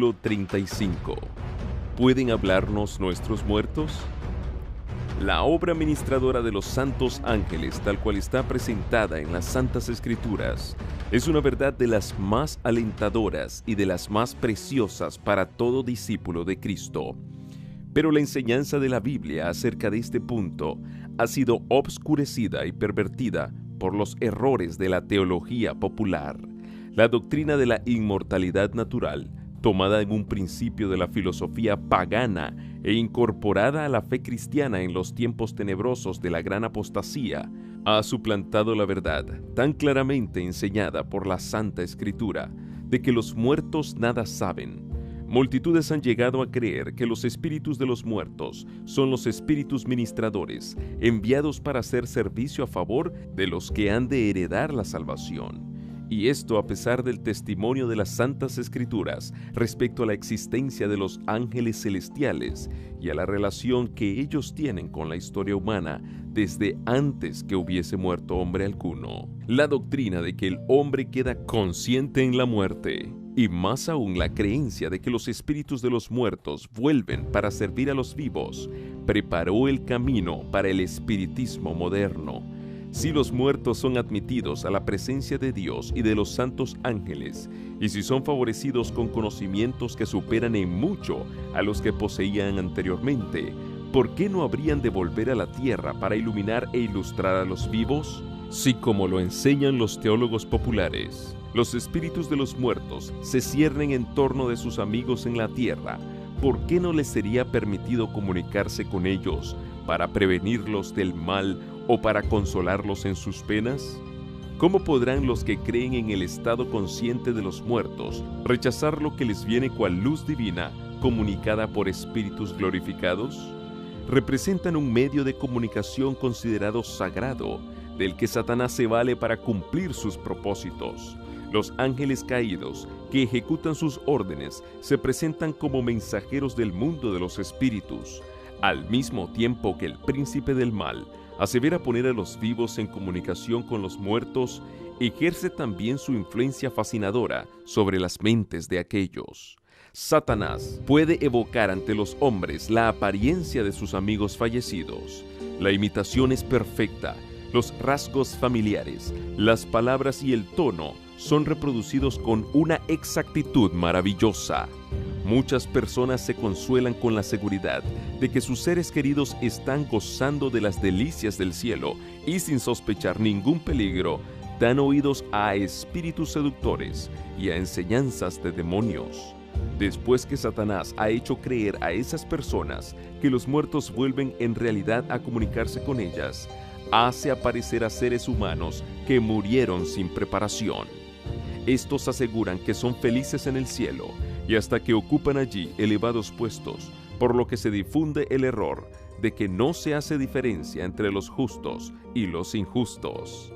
Capítulo 35. ¿Pueden hablarnos nuestros muertos? La obra ministradora de los santos ángeles, tal cual está presentada en las Santas Escrituras, es una verdad de las más alentadoras y de las más preciosas para todo discípulo de Cristo. Pero la enseñanza de la Biblia acerca de este punto ha sido obscurecida y pervertida por los errores de la teología popular. La doctrina de la inmortalidad natural, tomada en un principio de la filosofía pagana e incorporada a la fe cristiana en los tiempos tenebrosos de la gran apostasía, ha suplantado la verdad tan claramente enseñada por la Santa Escritura de que los muertos nada saben. Multitudes han llegado a creer que los espíritus de los muertos son los espíritus ministradores enviados para hacer servicio a favor de los que han de heredar la salvación. Y esto a pesar del testimonio de las Santas Escrituras respecto a la existencia de los ángeles celestiales y a la relación que ellos tienen con la historia humana desde antes que hubiese muerto hombre alguno. La doctrina de que el hombre queda consciente en la muerte, y más aún la creencia de que los espíritus de los muertos vuelven para servir a los vivos, preparó el camino para el espiritismo moderno. Si los muertos son admitidos a la presencia de Dios y de los santos ángeles, y si son favorecidos con conocimientos que superan en mucho a los que poseían anteriormente, ¿por qué no habrían de volver a la tierra para iluminar e ilustrar a los vivos? Si, como lo enseñan los teólogos populares, los espíritus de los muertos se ciernen en torno de sus amigos en la tierra, ¿por qué no les sería permitido comunicarse con ellos para prevenirlos del mal o para consolarlos en sus penas? ¿Cómo podrán los que creen en el estado consciente de los muertos rechazar lo que les viene cual luz divina comunicada por espíritus glorificados? Representan un medio de comunicación considerado sagrado, del que Satanás se vale para cumplir sus propósitos. Los ángeles caídos, que ejecutan sus órdenes, se presentan como mensajeros del mundo de los espíritus, al mismo tiempo que el príncipe del mal asevera poner a los vivos en comunicación con los muertos, ejerce también su influencia fascinadora sobre las mentes de aquellos. Satanás puede evocar ante los hombres la apariencia de sus amigos fallecidos. La imitación es perfecta. Los rasgos familiares, las palabras y el tono son reproducidos con una exactitud maravillosa. Muchas personas se consuelan con la seguridad de que sus seres queridos están gozando de las delicias del cielo y sin sospechar ningún peligro, dan oídos a espíritus seductores y a enseñanzas de demonios. Después que Satanás ha hecho creer a esas personas que los muertos vuelven en realidad a comunicarse con ellas, hace aparecer a seres humanos que murieron sin preparación. Estos aseguran que son felices en el cielo y hasta que ocupan allí elevados puestos, por lo que se difunde el error de que no se hace diferencia entre los justos y los injustos.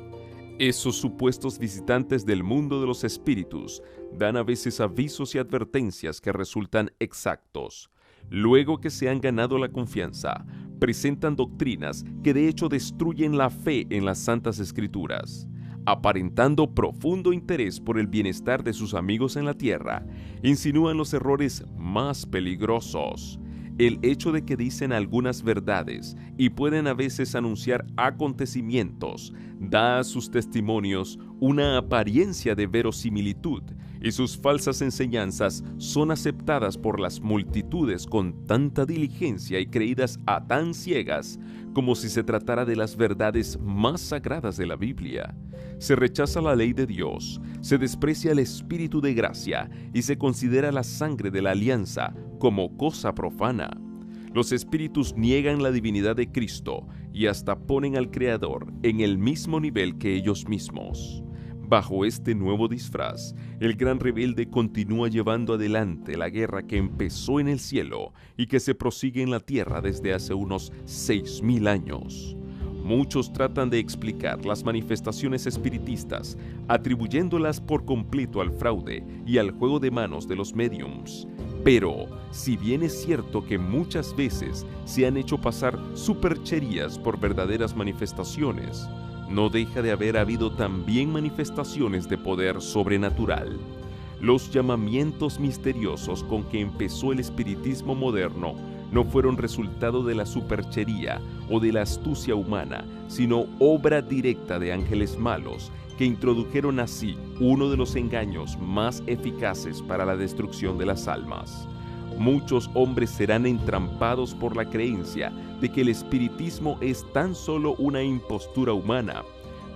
Esos supuestos visitantes del mundo de los espíritus dan a veces avisos y advertencias que resultan exactos. Luego que se han ganado la confianza, presentan doctrinas que de hecho destruyen la fe en las Santas Escrituras. Aparentando profundo interés por el bienestar de sus amigos en la tierra, insinúan los errores más peligrosos. El hecho de que dicen algunas verdades y pueden a veces anunciar acontecimientos da a sus testimonios una apariencia de verosimilitud y sus falsas enseñanzas son aceptadas por las multitudes con tanta diligencia y creídas a tan ciegas como si se tratara de las verdades más sagradas de la Biblia. Se rechaza la ley de Dios, se desprecia el Espíritu de gracia y se considera la sangre de la alianza como cosa profana. Los espíritus niegan la divinidad de Cristo y hasta ponen al Creador en el mismo nivel que ellos mismos. Bajo este nuevo disfraz, el gran rebelde continúa llevando adelante la guerra que empezó en el cielo y que se prosigue en la tierra desde hace unos 6,000 años. Muchos tratan de explicar las manifestaciones espiritistas, atribuyéndolas por completo al fraude y al juego de manos de los médiums. Pero, si bien es cierto que muchas veces se han hecho pasar supercherías por verdaderas manifestaciones, no deja de haber habido también manifestaciones de poder sobrenatural. Los llamamientos misteriosos con que empezó el espiritismo moderno no fueron resultado de la superchería o de la astucia humana, sino obra directa de ángeles malos que introdujeron así uno de los engaños más eficaces para la destrucción de las almas. Muchos hombres serán entrampados por la creencia de que el espiritismo es tan solo una impostura humana,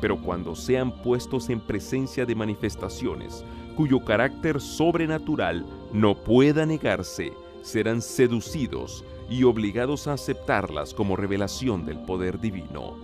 pero cuando sean puestos en presencia de manifestaciones cuyo carácter sobrenatural no pueda negarse, serán seducidos y obligados a aceptarlas como revelación del poder divino.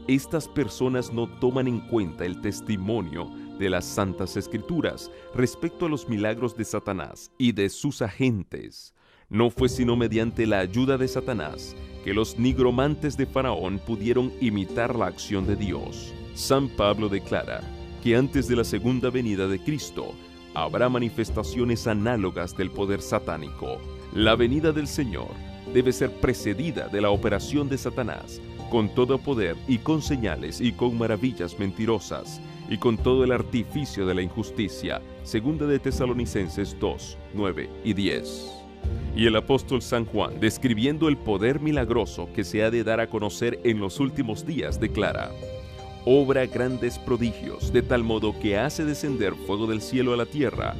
Estas personas no toman en cuenta el testimonio de las Santas Escrituras respecto a los milagros de Satanás y de sus agentes. No fue sino mediante la ayuda de Satanás que los nigromantes de Faraón pudieron imitar la acción de Dios. San Pablo declara que antes de la segunda venida de Cristo habrá manifestaciones análogas del poder satánico. La venida del Señor debe ser precedida de la operación de Satanás, con todo poder y con señales y con maravillas mentirosas, y con todo el artificio de la injusticia. Segunda de Tesalonicenses 2, 9 y 10. Y el apóstol San Juan, describiendo el poder milagroso que se ha de dar a conocer en los últimos días, declara: obra grandes prodigios, de tal modo que hace descender fuego del cielo a la tierra,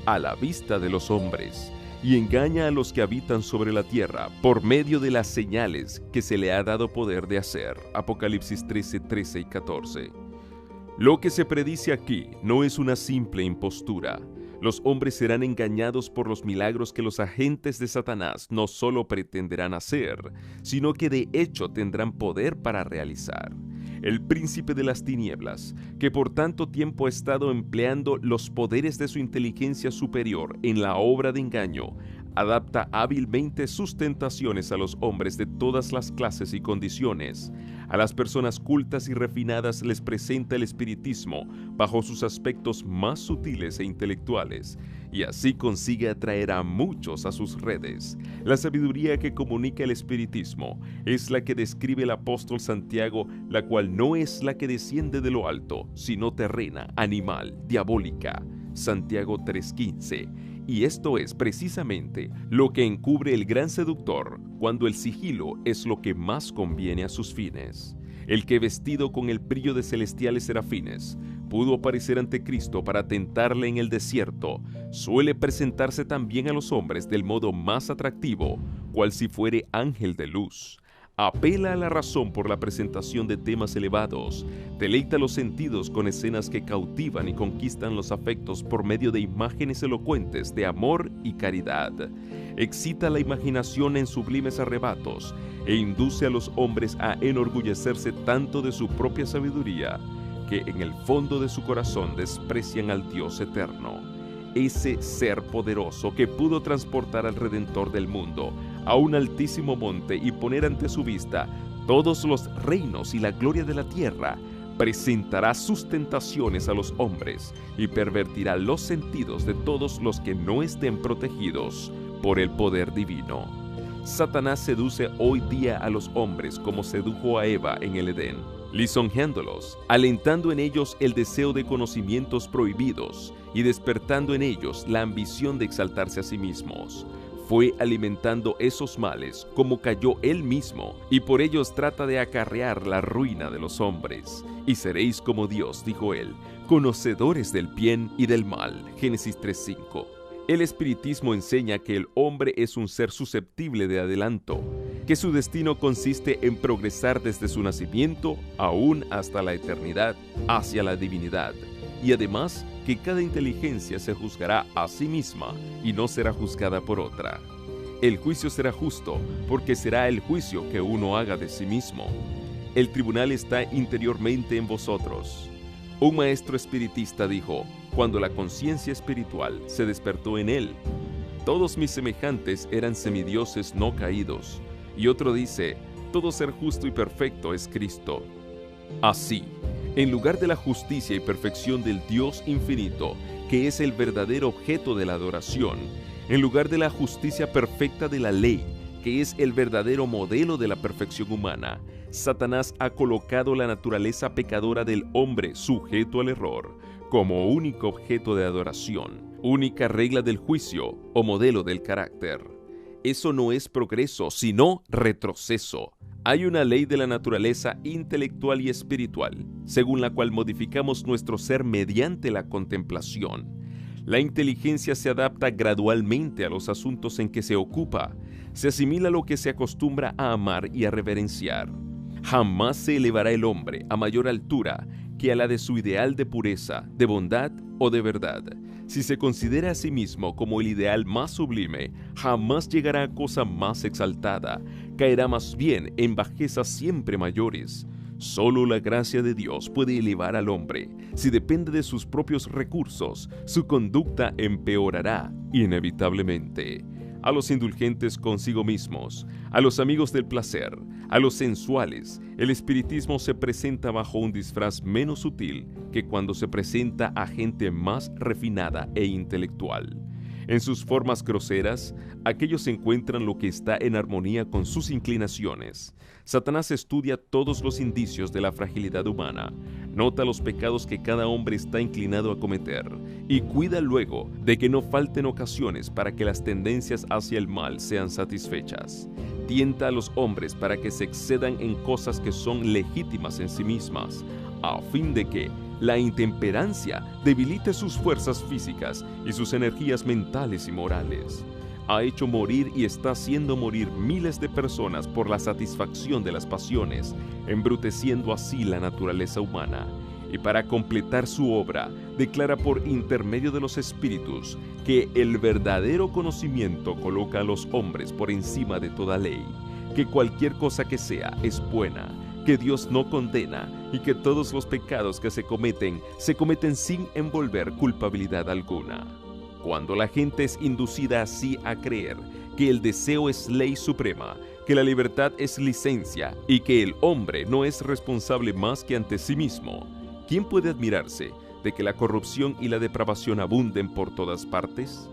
a la vista de los hombres, y engaña a los que habitan sobre la tierra por medio de las señales que se le ha dado poder de hacer. Apocalipsis 13, 13 y 14. Lo que se predice aquí no es una simple impostura. Los hombres serán engañados por los milagros que los agentes de Satanás no solo pretenderán hacer, sino que de hecho tendrán poder para realizar. El príncipe de las tinieblas, que por tanto tiempo ha estado empleando los poderes de su inteligencia superior en la obra de engaño, adapta hábilmente sus tentaciones a los hombres de todas las clases y condiciones. A las personas cultas y refinadas les presenta el espiritismo bajo sus aspectos más sutiles e intelectuales, y así consigue atraer a muchos a sus redes. La sabiduría que comunica el espiritismo es la que describe el apóstol Santiago, la cual no es la que desciende de lo alto, sino terrena, animal, diabólica. Santiago 3:15. Y esto es precisamente lo que encubre el gran seductor, cuando el sigilo es lo que más conviene a sus fines. El que, vestido con el brillo de celestiales serafines, pudo aparecer ante Cristo para tentarle en el desierto, suele presentarse también a los hombres del modo más atractivo, cual si fuere ángel de luz. Apela a la razón por la presentación de temas elevados, deleita los sentidos con escenas que cautivan y conquistan los afectos por medio de imágenes elocuentes de amor y caridad, excita la imaginación en sublimes arrebatos e induce a los hombres a enorgullecerse tanto de su propia sabiduría que en el fondo de su corazón desprecian al Dios eterno, ese ser poderoso que pudo transportar al Redentor del mundo a un altísimo monte y poner ante su vista todos los reinos y la gloria de la tierra. Presentará sus tentaciones a los hombres y pervertirá los sentidos de todos los que no estén protegidos por el poder divino. Satanás seduce hoy día a los hombres como sedujo a Eva en el Edén, lisonjeándolos, alentando en ellos el deseo de conocimientos prohibidos y despertando en ellos la ambición de exaltarse a sí mismos. Fue alimentando esos males como cayó él mismo, y por ellos trata de acarrear la ruina de los hombres. Y seréis como Dios, dijo él, conocedores del bien y del mal. Génesis 3:5. El espiritismo enseña que el hombre es un ser susceptible de adelanto, que su destino consiste en progresar desde su nacimiento aún hasta la eternidad, hacia la divinidad, y además que cada inteligencia se juzgará a sí misma y no será juzgada por otra. El juicio será justo porque será el juicio que uno haga de sí mismo. El tribunal está interiormente en vosotros. Un maestro espiritista dijo, cuando la conciencia espiritual se despertó en él: todos mis semejantes eran semidioses no caídos. Y otro dice, todo ser justo y perfecto es Cristo. Así, en lugar de la justicia y perfección del Dios infinito, que es el verdadero objeto de la adoración, en lugar de la justicia perfecta de la ley, que es el verdadero modelo de la perfección humana, Satanás ha colocado la naturaleza pecadora del hombre sujeto al error como único objeto de adoración. única regla del juicio o modelo del carácter. Eso no es progreso, sino retroceso. Hay una ley de la naturaleza intelectual y espiritual, según la cual modificamos nuestro ser mediante la contemplación. La inteligencia se adapta gradualmente a los asuntos en que se ocupa, se asimila a lo que se acostumbra a amar y a reverenciar. Jamás se elevará el hombre a mayor altura que a la de su ideal de pureza, de bondad o de verdad. Si se considera a sí mismo como el ideal más sublime, jamás llegará a cosa más exaltada, caerá más bien en bajezas siempre mayores. Solo la gracia de Dios puede elevar al hombre. Si depende de sus propios recursos, su conducta empeorará inevitablemente. A los indulgentes consigo mismos, a los amigos del placer, a los sensuales, el espiritismo se presenta bajo un disfraz menos sutil que cuando se presenta a gente más refinada e intelectual. En sus formas groseras, aquellos encuentran lo que está en armonía con sus inclinaciones. Satanás estudia todos los indicios de la fragilidad humana, nota los pecados que cada hombre está inclinado a cometer y cuida luego de que no falten ocasiones para que las tendencias hacia el mal sean satisfechas. Tienta a los hombres para que se excedan en cosas que son legítimas en sí mismas, a fin de que la intemperancia debilite sus fuerzas físicas y sus energías mentales y morales. Ha hecho morir y está haciendo morir miles de personas por la satisfacción de las pasiones, embruteciendo así la naturaleza humana. Y para completar su obra, declara por intermedio de los espíritus que el verdadero conocimiento coloca a los hombres por encima de toda ley, que cualquier cosa que sea es buena, que Dios no condena y que todos los pecados que se cometen sin envolver culpabilidad alguna. Cuando la gente es inducida así a creer que el deseo es ley suprema, que la libertad es licencia y que el hombre no es responsable más que ante sí mismo, ¿quién puede admirarse de que la corrupción y la depravación abunden por todas partes?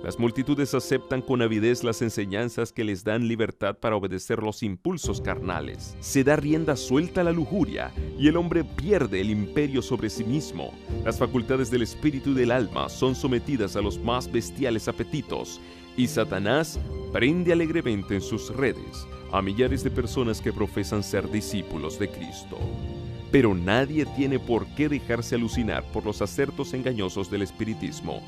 Las multitudes aceptan con avidez las enseñanzas que les dan libertad para obedecer los impulsos carnales. Se da rienda suelta a la lujuria y el hombre pierde el imperio sobre sí mismo. Las facultades del espíritu y del alma son sometidas a los más bestiales apetitos y Satanás prende alegremente en sus redes a millares de personas que profesan ser discípulos de Cristo. Pero nadie tiene por qué dejarse alucinar por los acertos engañosos del espiritismo.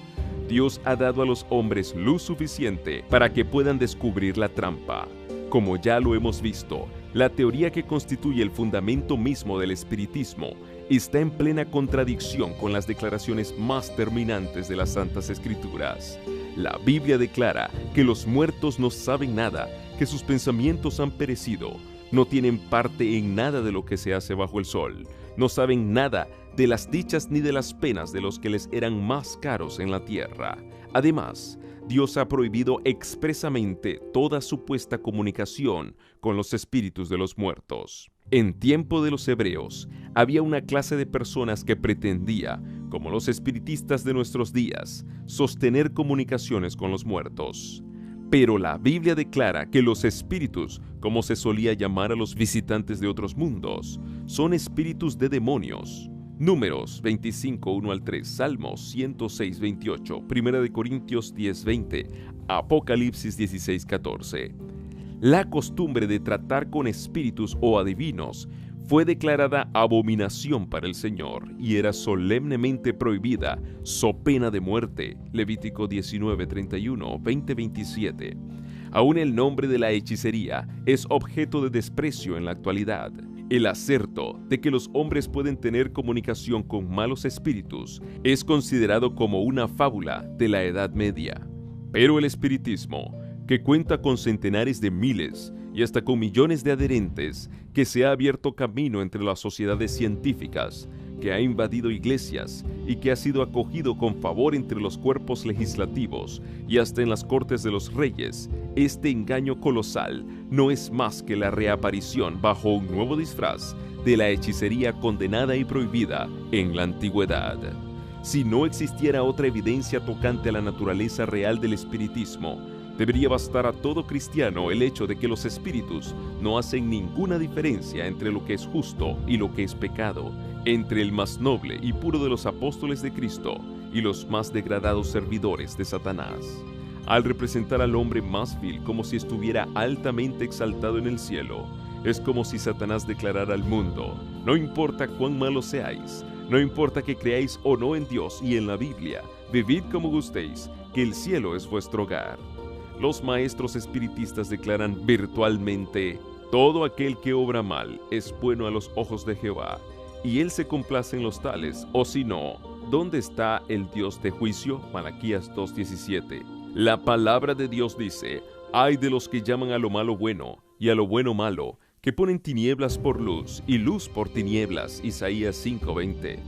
Dios ha dado a los hombres luz suficiente para que puedan descubrir la trampa. Como ya lo hemos visto, la teoría que constituye el fundamento mismo del espiritismo está en plena contradicción con las declaraciones más terminantes de las Santas Escrituras. La Biblia declara que los muertos no saben nada, que sus pensamientos han perecido, no tienen parte en nada de lo que se hace bajo el sol, no saben nada de las dichas ni de las penas de los que les eran más caros en la tierra. Además, Dios ha prohibido expresamente toda supuesta comunicación con los espíritus de los muertos. En tiempo de los hebreos, había una clase de personas que pretendía, como los espiritistas de nuestros días, sostener comunicaciones con los muertos. Pero la Biblia declara que los espíritus, como se solía llamar a los visitantes de otros mundos, son espíritus de demonios. Números 25, 1 al 3, Salmos 106, 28, 1 Corintios 10, 20, Apocalipsis 16, 14. La costumbre de tratar con espíritus o adivinos fue declarada abominación para el Señor y era solemnemente prohibida, so pena de muerte. Levítico 19, 31, 20, 27. Aún el nombre de la hechicería es objeto de desprecio en la actualidad. El acerto de que los hombres pueden tener comunicación con malos espíritus es considerado como una fábula de la Edad Media. Pero el espiritismo, que cuenta con centenares de miles y hasta con millones de adherentes, que se ha abierto camino entre las sociedades científicas, que ha invadido iglesias y que ha sido acogido con favor entre los cuerpos legislativos y hasta en las cortes de los reyes, este engaño colosal no es más que la reaparición bajo un nuevo disfraz de la hechicería condenada y prohibida en la antigüedad. Si no existiera otra evidencia tocante a la naturaleza real del espiritismo, debería bastar a todo cristiano el hecho de que los espíritus no hacen ninguna diferencia entre lo que es justo y lo que es pecado, entre el más noble y puro de los apóstoles de Cristo y los más degradados servidores de Satanás. Al representar al hombre más vil como si estuviera altamente exaltado en el cielo, es como si Satanás declarara al mundo: no importa cuán malos seáis, no importa que creáis o no en Dios y en la Biblia, vivid como gustéis, que el cielo es vuestro hogar. Los maestros espiritistas declaran virtualmente: todo aquel que obra mal es bueno a los ojos de Jehová, y él se complace en los tales, o si no, ¿dónde está el Dios de juicio? Malaquías 2:17. La palabra de Dios dice: ay de los que llaman a lo malo bueno, y a lo bueno malo, que ponen tinieblas por luz, y luz por tinieblas. Isaías 5:20.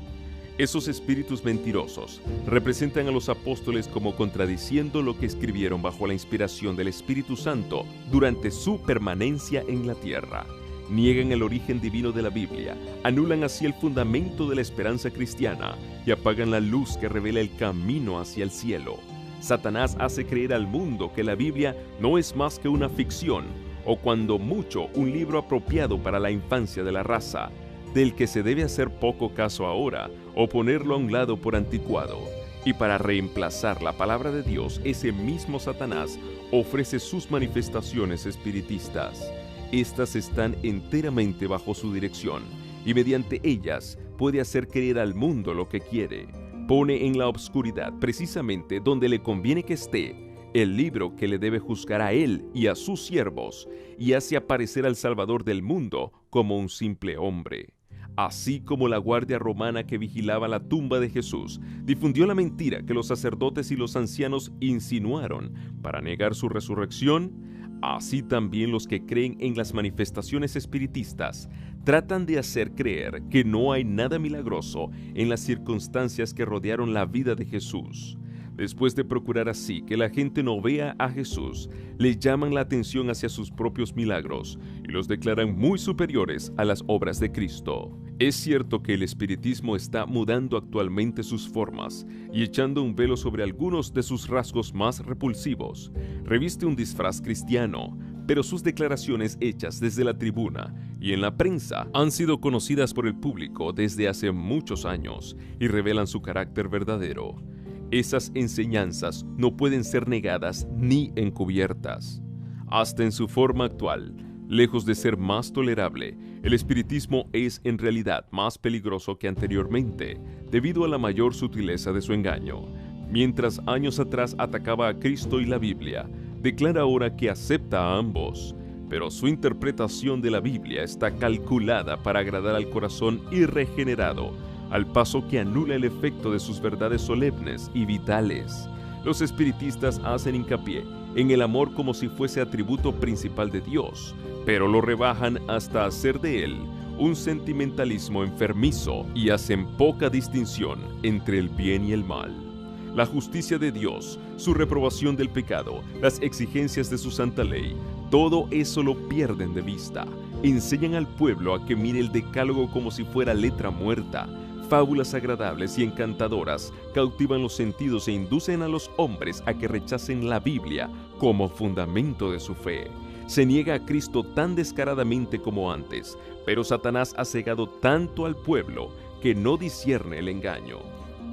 Esos espíritus mentirosos representan a los apóstoles como contradiciendo lo que escribieron bajo la inspiración del Espíritu Santo durante su permanencia en la tierra. Niegan el origen divino de la Biblia, anulan así el fundamento de la esperanza cristiana y apagan la luz que revela el camino hacia el cielo. Satanás hace creer al mundo que la Biblia no es más que una ficción, o cuando mucho un libro apropiado para la infancia de la raza, del que se debe hacer poco caso ahora o ponerlo a un lado por anticuado. Y para reemplazar la palabra de Dios, ese mismo Satanás ofrece sus manifestaciones espiritistas. Estas están enteramente bajo su dirección, y mediante ellas puede hacer creer al mundo lo que quiere. Pone en la obscuridad, precisamente donde le conviene que esté, el libro que le debe juzgar a él y a sus siervos, y hace aparecer al Salvador del mundo como un simple hombre. Así como la guardia romana que vigilaba la tumba de Jesús difundió la mentira que los sacerdotes y los ancianos insinuaron para negar su resurrección, así también los que creen en las manifestaciones espiritistas tratan de hacer creer que no hay nada milagroso en las circunstancias que rodearon la vida de Jesús. Después de procurar así que la gente no vea a Jesús, le llaman la atención hacia sus propios milagros y los declaran muy superiores a las obras de Cristo. Es cierto que el espiritismo está mudando actualmente sus formas y echando un velo sobre algunos de sus rasgos más repulsivos. Reviste un disfraz cristiano, pero sus declaraciones hechas desde la tribuna y en la prensa han sido conocidas por el público desde hace muchos años y revelan su carácter verdadero. Esas enseñanzas no pueden ser negadas ni encubiertas. Hasta en su forma actual, lejos de ser más tolerable, el espiritismo es en realidad más peligroso que anteriormente, debido a la mayor sutileza de su engaño. Mientras años atrás atacaba a Cristo y la Biblia, declara ahora que acepta a ambos, pero su interpretación de la Biblia está calculada para agradar al corazón irregenerado, al paso que anula el efecto de sus verdades solemnes y vitales. Los espiritistas hacen hincapié en el amor como si fuese atributo principal de Dios, pero lo rebajan hasta hacer de él un sentimentalismo enfermizo y hacen poca distinción entre el bien y el mal. La justicia de Dios, su reprobación del pecado, las exigencias de su santa ley, todo eso lo pierden de vista. Enseñan al pueblo a que mire el decálogo como si fuera letra muerta. Fábulas agradables y encantadoras cautivan los sentidos e inducen a los hombres a que rechacen la Biblia como fundamento de su fe. Se niega a Cristo tan descaradamente como antes, pero Satanás ha cegado tanto al pueblo que no discierne el engaño.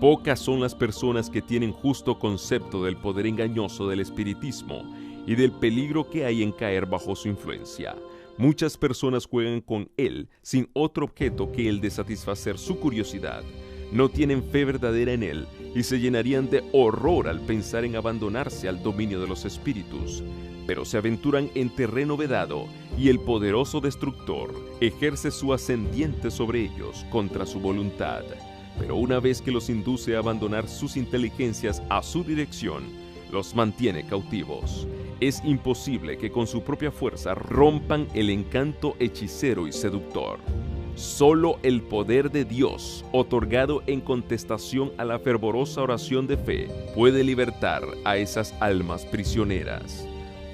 Pocas son las personas que tienen justo concepto del poder engañoso del espiritismo y del peligro que hay en caer bajo su influencia. Muchas personas juegan con él sin otro objeto que el de satisfacer su curiosidad. No tienen fe verdadera en él y se llenarían de horror al pensar en abandonarse al dominio de los espíritus, pero se aventuran en terreno vedado y el poderoso destructor ejerce su ascendiente sobre ellos contra su voluntad. Pero una vez que los induce a abandonar sus inteligencias a su dirección, los mantiene cautivos. Es imposible que con su propia fuerza rompan el encanto hechicero y seductor. Solo el poder de Dios, otorgado en contestación a la fervorosa oración de fe, puede libertar a esas almas prisioneras.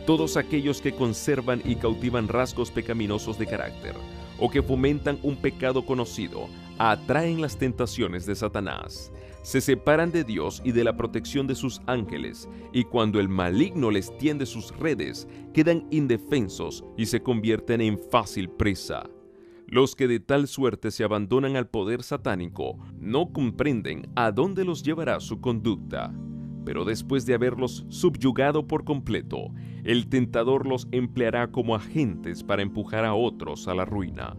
Todos aquellos que conservan y cautivan rasgos pecaminosos de carácter, o que fomentan un pecado conocido, atraen las tentaciones de Satanás. Se separan de Dios y de la protección de sus ángeles, y cuando el maligno les tiende sus redes, quedan indefensos y se convierten en fácil presa. Los que de tal suerte se abandonan al poder satánico no comprenden a dónde los llevará su conducta. Pero después de haberlos subyugado por completo, el tentador los empleará como agentes para empujar a otros a la ruina.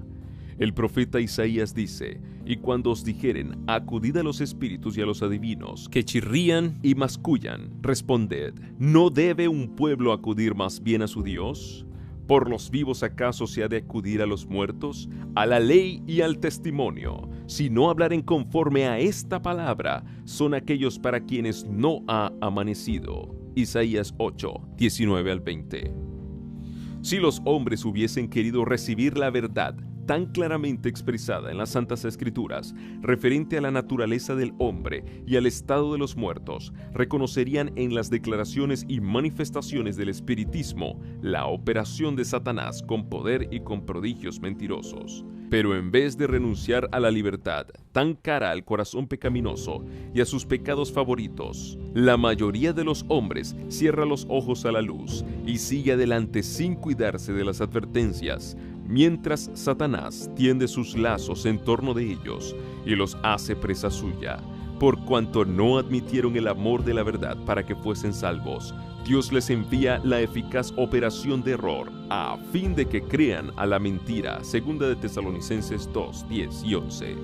El profeta Isaías dice: «Y cuando os dijeren, acudid a los espíritus y a los adivinos, que chirrían y mascullan, responded, ¿no debe un pueblo acudir más bien a su Dios? ¿Por los vivos acaso se ha de acudir a los muertos? A la ley y al testimonio. Si no hablaren conforme a esta palabra, son aquellos para quienes no ha amanecido». Isaías 8, 19 al 20. Si los hombres hubiesen querido recibir la verdad tan claramente expresada en las Santas Escrituras, referente a la naturaleza del hombre y al estado de los muertos, reconocerían en las declaraciones y manifestaciones del espiritismo la operación de Satanás con poder y con prodigios mentirosos. Pero en vez de renunciar a la libertad, tan cara al corazón pecaminoso y a sus pecados favoritos, la mayoría de los hombres cierra los ojos a la luz y sigue adelante sin cuidarse de las advertencias, mientras Satanás tiende sus lazos en torno de ellos y los hace presa suya. Por cuanto no admitieron el amor de la verdad para que fuesen salvos, Dios les envía la eficaz operación de error a fin de que crean a la mentira. 2 de Tesalonicenses 2, 10 y 11.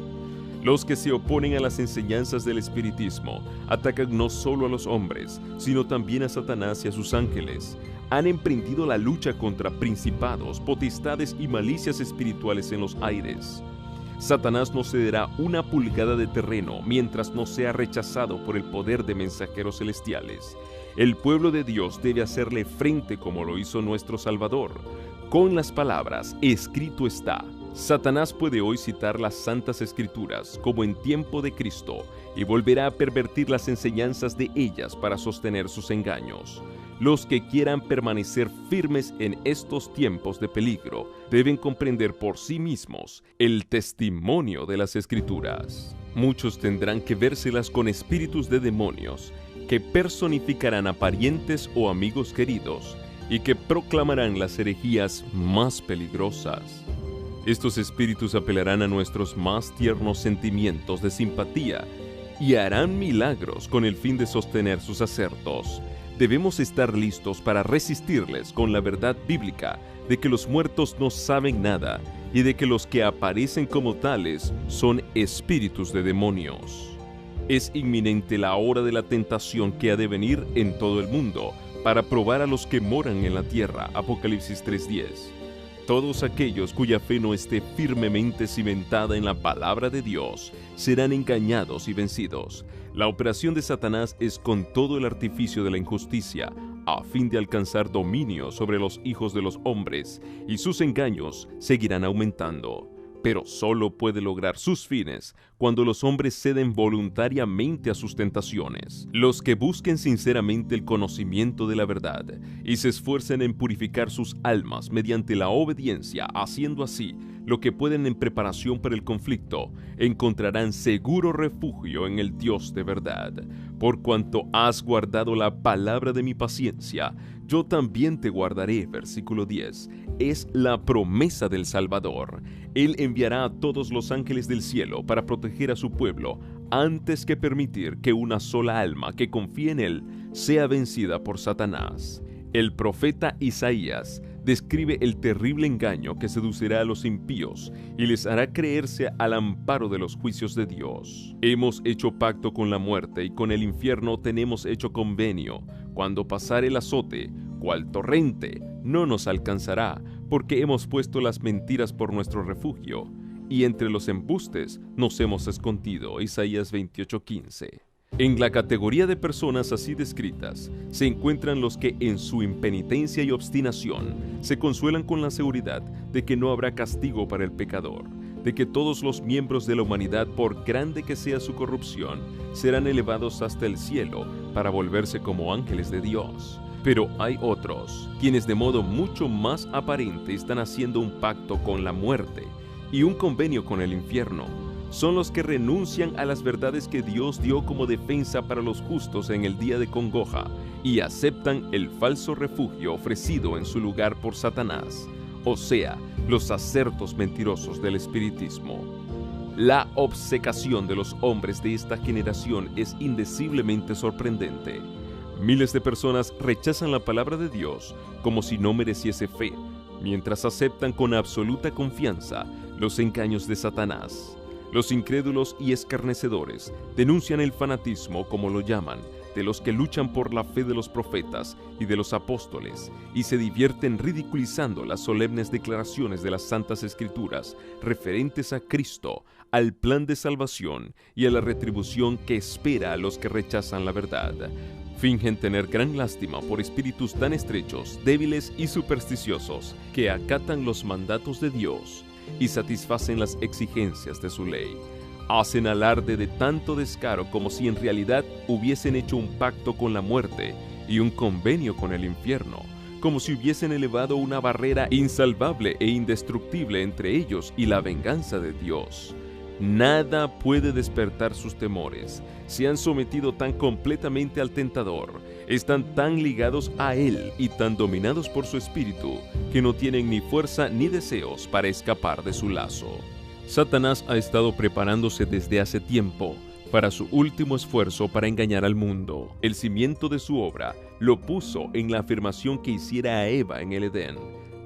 Los que se oponen a las enseñanzas del espiritismo atacan no solo a los hombres, sino también a Satanás y a sus ángeles. Han emprendido la lucha contra principados, potestades y malicias espirituales en los aires. Satanás no cederá una pulgada de terreno mientras no sea rechazado por el poder de mensajeros celestiales. El pueblo de Dios debe hacerle frente como lo hizo nuestro Salvador, con las palabras: escrito está. Satanás puede hoy citar las Santas Escrituras como en tiempo de Cristo y volverá a pervertir las enseñanzas de ellas para sostener sus engaños. Los que quieran permanecer firmes en estos tiempos de peligro deben comprender por sí mismos el testimonio de las Escrituras. Muchos tendrán que vérselas con espíritus de demonios que personificarán a parientes o amigos queridos y que proclamarán las herejías más peligrosas. Estos espíritus apelarán a nuestros más tiernos sentimientos de simpatía y harán milagros con el fin de sostener sus asertos. Debemos estar listos para resistirles con la verdad bíblica de que los muertos no saben nada y de que los que aparecen como tales son espíritus de demonios. Es inminente la hora de la tentación que ha de venir en todo el mundo para probar a los que moran en la tierra. Apocalipsis 3:10. Todos aquellos cuya fe no esté firmemente cimentada en la palabra de Dios serán engañados y vencidos. La operación de Satanás es con todo el artificio de la injusticia, a fin de alcanzar dominio sobre los hijos de los hombres, y sus engaños seguirán aumentando. Pero solo puede lograr sus fines cuando los hombres ceden voluntariamente a sus tentaciones. Los que busquen sinceramente el conocimiento de la verdad y se esfuercen en purificar sus almas mediante la obediencia, haciendo así lo que pueden en preparación para el conflicto, encontrarán seguro refugio en el Dios de verdad. Por cuanto has guardado la palabra de mi paciencia, yo también te guardaré. Versículo 10. Es la promesa del Salvador. Él enviará a todos los ángeles del cielo para proteger a su pueblo, antes que permitir que una sola alma que confíe en él sea vencida por Satanás. El profeta Isaías describe el terrible engaño que seducirá a los impíos y les hará creerse al amparo de los juicios de Dios. Hemos hecho pacto con la muerte y con el infierno tenemos hecho convenio. Cuando pasare el azote, cual torrente, no nos alcanzará, porque hemos puesto las mentiras por nuestro refugio, y entre los embustes nos hemos escondido. Isaías 28:15. En la categoría de personas así descritas se encuentran los que en su impenitencia y obstinación se consuelan con la seguridad de que no habrá castigo para el pecador, de que todos los miembros de la humanidad, por grande que sea su corrupción, serán elevados hasta el cielo para volverse como ángeles de Dios. Pero hay otros, quienes de modo mucho más aparente están haciendo un pacto con la muerte y un convenio con el infierno. Son los que renuncian a las verdades que Dios dio como defensa para los justos en el día de congoja y aceptan el falso refugio ofrecido en su lugar por Satanás. o sea, los acertos mentirosos del espiritismo. La obcecación de los hombres de esta generación es indeciblemente sorprendente. Miles de personas rechazan la palabra de Dios como si no mereciese fe, mientras aceptan con absoluta confianza los engaños de Satanás. Los incrédulos y escarnecedores denuncian el fanatismo, como lo llaman, de los que luchan por la fe de los profetas y de los apóstoles, y se divierten ridiculizando las solemnes declaraciones de las Santas Escrituras referentes a Cristo, al plan de salvación y a la retribución que espera a los que rechazan la verdad. Fingen tener gran lástima por espíritus tan estrechos, débiles y supersticiosos, que acatan los mandatos de Dios y satisfacen las exigencias de su ley. Hacen alarde de tanto descaro como si en realidad hubiesen hecho un pacto con la muerte y un convenio con el infierno, como si hubiesen elevado una barrera insalvable e indestructible entre ellos y la venganza de Dios. Nada puede despertar sus temores. Se han sometido tan completamente al tentador, están tan ligados a él y tan dominados por su espíritu, que no tienen ni fuerza ni deseos para escapar de su lazo. Satanás ha estado preparándose desde hace tiempo para su último esfuerzo para engañar al mundo. El cimiento de su obra lo puso en la afirmación que hiciera a Eva en el Edén: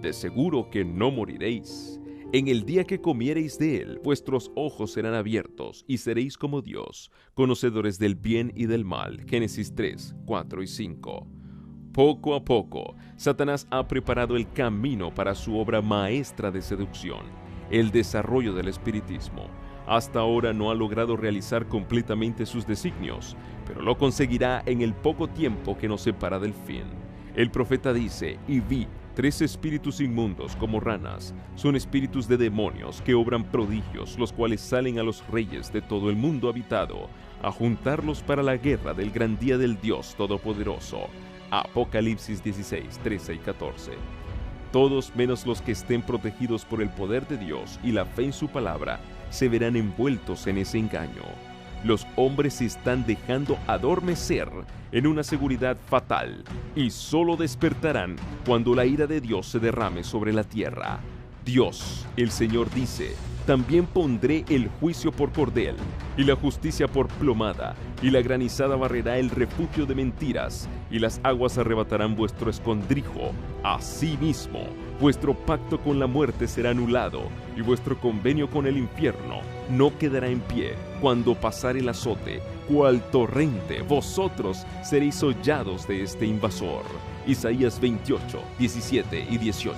de seguro que no moriréis. En el día que comiereis de él, vuestros ojos serán abiertos y seréis como Dios, conocedores del bien y del mal. Génesis 3, 4 y 5. Poco a poco, Satanás ha preparado el camino para su obra maestra de seducción, el desarrollo del espiritismo. Hasta ahora no ha logrado realizar completamente sus designios, pero lo conseguirá en el poco tiempo que nos separa del fin. El profeta dice: y vi 3 espíritus inmundos como ranas, son espíritus de demonios que obran prodigios, los cuales salen a los reyes de todo el mundo habitado, a juntarlos para la guerra del gran día del Dios Todopoderoso. Apocalipsis 16, 13 y 14. Todos menos los que estén protegidos por el poder de Dios y la fe en su palabra se verán envueltos en ese engaño. Los hombres se están dejando adormecer en una seguridad fatal y solo despertarán cuando la ira de Dios se derrame sobre la tierra. Dios, el Señor, dice: también pondré el juicio por cordel y la justicia por plomada, y la granizada barrerá el refugio de mentiras, y las aguas arrebatarán vuestro escondrijo. Asimismo, vuestro pacto con la muerte será anulado, y vuestro convenio con el infierno no quedará en pie. Cuando pasare el azote, cual torrente, vosotros seréis hollados de este invasor. Isaías 28, 17 y 18.